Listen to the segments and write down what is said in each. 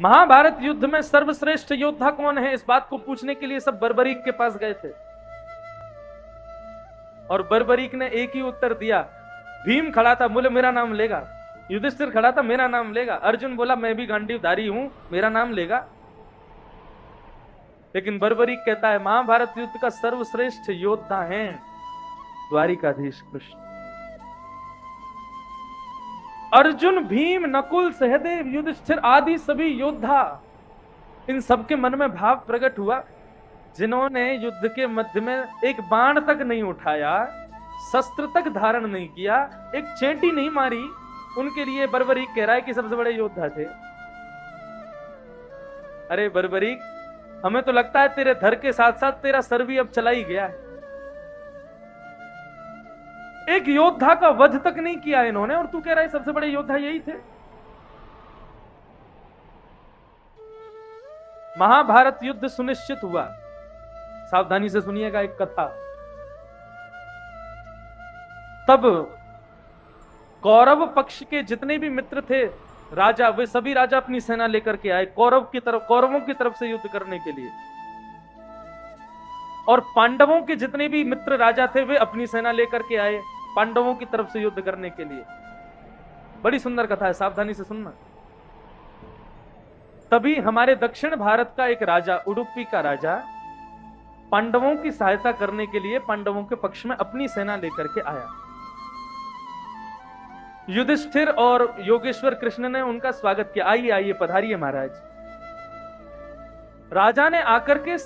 महाभारत युद्ध में सर्वश्रेष्ठ योद्धा कौन है, इस बात को पूछने के लिए सब बर्बरीक के पास गए थे। और बर्बरीक ने एक ही उत्तर दिया। भीम खड़ा था, बोले मेरा नाम लेगा। युधिष्ठिर खड़ा था, मेरा नाम लेगा। अर्जुन बोला मैं भी गांडीवधारी हूं, मेरा नाम लेगा। लेकिन बर्बरीक कहता है महाभारत युद्ध का सर्वश्रेष्ठ योद्धा है द्वारिकाधीश कृष्ण। अर्जुन, भीम, नकुल, सहदेव, युधिष्ठिर आदि सभी योद्धा, इन सबके मन में भाव प्रकट हुआ। जिन्होंने युद्ध के मध्य में एक बाण तक नहीं उठाया, शस्त्र तक धारण नहीं किया, एक चेंटी नहीं मारी, उनके लिए बर्बरीक कह रहा है कि सबसे बड़े योद्धा थे। अरे बर्बरीक, हमें तो लगता है तेरे धर के साथ साथ तेरा सर भी अब चला ही गया है। एक योद्धा का वध तक नहीं किया इन्होंने, और तू कह रहा है सबसे बड़े योद्धा यही थे। महाभारत युद्ध सुनिश्चित हुआ। सावधानी से सुनिएगा एक कथा। तब कौरव पक्ष के जितने भी मित्र थे राजा, वे सभी राजा अपनी सेना लेकर के आए कौरवों की तरफ से युद्ध करने के लिए। और पांडवों के जितने भी मित्र राजा थे वे अपनी सेना लेकर के आए पांडवों की तरफ से युद्ध करने के लिए। बड़ी सुंदर कथा है, सावधानी से सुनना। तभी हमारे दक्षिण भारत का एक राजा, उडुपी का राजा, पांडवों की सहायता करने के लिए पांडवों के पक्ष में अपनी सेना लेकर के आया। युधिष्ठिर और योगेश्वर कृष्ण ने उनका स्वागत किया। आइए आइए, पधारिए महाराज। राजा ने आकर के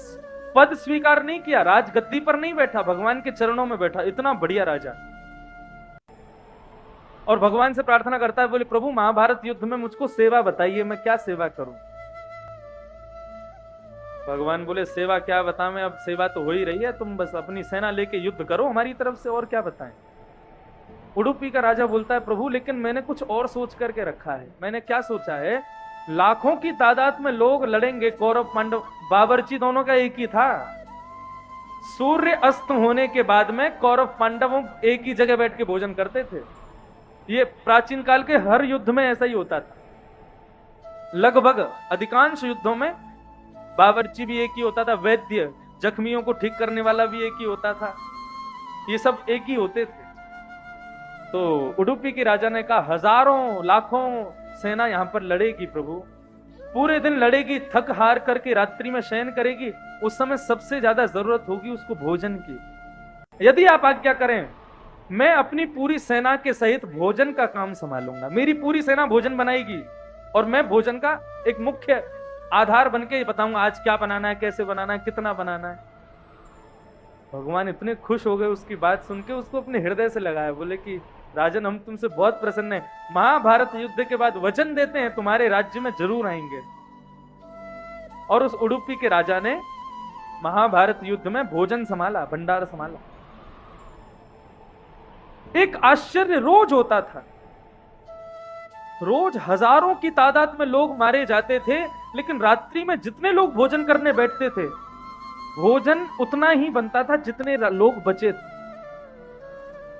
पद स्वीकार नहीं किया, राजगद्दी पर नहीं बैठा, भगवान के चरणों में बैठा। इतना बढ़िया राजा। और भगवान से प्रार्थना करता है, बोले प्रभु महाभारत युद्ध में मुझको सेवा बताइए, मैं क्या सेवा करूं। भगवान बोले सेवा क्या बताएं, मैं अब सेवा तो हो ही रही है, तुम बस अपनी सेना लेके युद्ध करो हमारी तरफ से, और क्या बताएं। उडुपी का राजा बोलता है प्रभु लेकिन मैंने कुछ और सोच करके रखा है। मैंने क्या सोचा है, लाखों की तादाद में लोग लड़ेंगे, कौरव पांडव। बावर्ची दोनों का एक ही था। सूर्य अस्त होने के बाद में कौरव पांडवों एक ही जगह बैठ के भोजन करते थे। ये प्राचीन काल के हर युद्ध में ऐसा ही होता था। लगभग अधिकांश युद्धों में बावर्ची भी एक ही होता था, वैद्य, जख्मियों को ठीक करने वाला भी एक ही होता था, ये सब एक ही होते थे। तो उडुपी के राजा ने कहा हजारों लाखों सेना यहां पर लड़ेगी प्रभु, पूरे दिन लड़ेगी, थक हार करके रात्रि में शयन करेगी, उस समय सबसे ज्यादा जरूरत होगी उसको भोजन की। यदि आप आज्ञा करें मैं अपनी पूरी सेना के सहित भोजन का काम संभालूंगा। मेरी पूरी सेना भोजन बनाएगी और मैं भोजन का एक मुख्य आधार बन के बताऊंगा आज क्या बनाना है, कैसे बनाना है, कितना बनाना है। भगवान इतने खुश हो गए उसकी बात सुन के, उसको अपने हृदय से लगाया। बोले कि राजन हम तुमसे बहुत प्रसन्न हैं, महाभारत युद्ध के बाद वचन देते हैं तुम्हारे राज्य में जरूर आएंगे। और उस उडुपी के राजा ने महाभारत युद्ध में भोजन संभाला, भंडार संभाला। एक आश्चर्य रोज होता था, रोज हजारों की तादाद में लोग मारे जाते थे, लेकिन रात्रि में जितने लोग भोजन करने बैठते थे भोजन उतना ही बनता था जितने लोग बचे थे,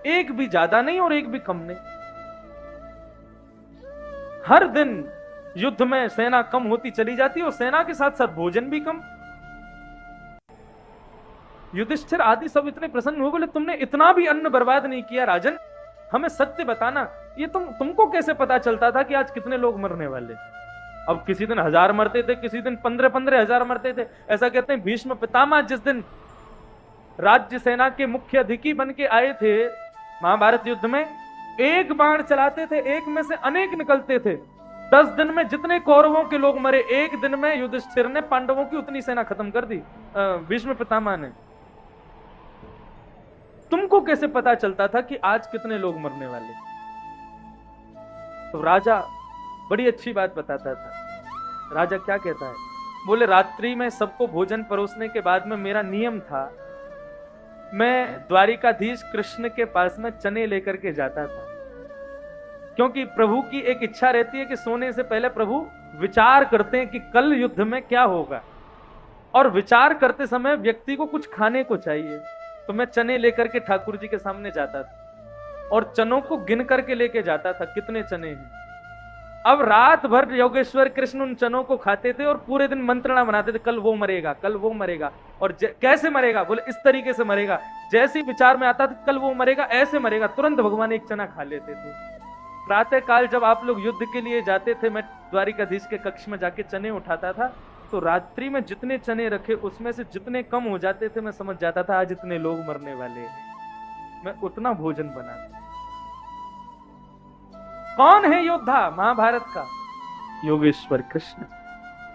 एक भी ज्यादा नहीं और एक भी कम नहीं। हर दिन युद्ध में सेना कम होती चली जाती और सेना के साथ साथ भोजन भी कम। युधिष्ठिर आदि सब इतने प्रसन्न हुए, बोले तुमने इतना भी अन्न बर्बाद नहीं किया राजन, हमें सत्य बताना, ये तुमको कैसे पता चलता था कि आज कितने लोग मरने वाले। अब किसी दिन 1000 मरते थे, किसी दिन 15-15 हजार मरते थे। ऐसा कहते हैं भीष्म पितामह जिस दिन राज्य सेना के मुख्य अधिकी बन के आए थे महाभारत युद्ध में, एक बाण चलाते थे, एक में से अनेक निकलते थे। 10 दिन में जितने कौरवों के लोग मरे, एक दिन में युधिष्ठिर ने पांडवों की उतनी सेना खत्म कर दी, भीष्म पितामह ने। तुमको कैसे पता चलता था कि आज कितने लोग मरने वाले। तो राजा बड़ी अच्छी बात बताता था। राजा क्या कहता है, बोले रात्रि में सबको भोजन परोसने के बाद में मेरा नियम था, मैं द्वारिकाधीश कृष्ण के पास में चने लेकर के जाता था, क्योंकि प्रभु की एक इच्छा रहती है कि सोने से पहले प्रभु विचार करते हैं कि कल युद्ध में क्या होगा, और विचार करते समय व्यक्ति को कुछ खाने को चाहिए। तो मैं चने लेकर के ठाकुर जी के सामने जाता था और चनों को गिन करके लेके जाता था, कितने चने हैं। अब रात भर योगेश्वर कृष्ण उन चनों को खाते थे और पूरे दिन मंत्रणा बनाते थे, कल वो मरेगा, कल वो मरेगा। और कैसे मरेगा? बोले इस तरीके से मरेगा, जैसे ही विचार में आता था कल वो मरेगा, ऐसे मरेगा, तुरंत भगवान एक चना खा लेते थे। प्रातः काल जब आप लोग युद्ध के लिए जाते थे, मैं द्वारिकाधीश के कक्ष में जाके चने उठाता था, तो रात्रि में जितने चने रखे उसमें से जितने कम हो जाते थे, मैं समझ जाता था आज इतने लोग मरने वाले हैं। मैं उतना भोजन बनाता। कौन है योद्धा महाभारत का? योगेश्वर कृष्ण।